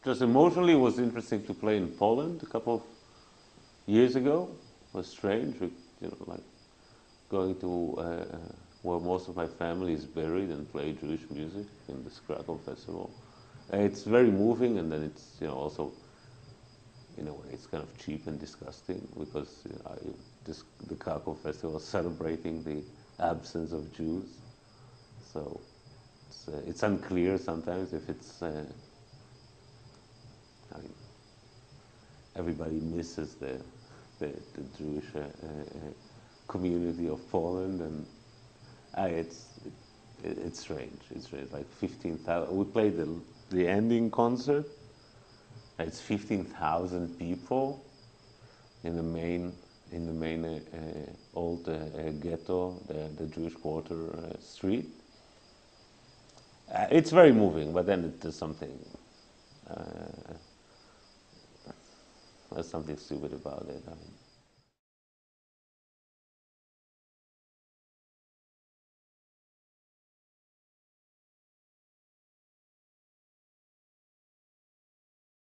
just emotionally, it was interesting to play in Poland a couple of years ago. It was strange, like going to where most of my family is buried and play Jewish music in this Krakow festival. It's very moving, and then it's also in a way it's kind of cheap and disgusting because the Krakow festival is celebrating the absence of Jews, so it's unclear sometimes if it's. I mean, everybody misses the Jewish community of Poland, and it's strange. It's strange. Like 15,000. We played the ending concert. It's 15,000 people in the main old ghetto, the Jewish quarter street. It's very moving, but then there's something. There's something stupid about it. I mean,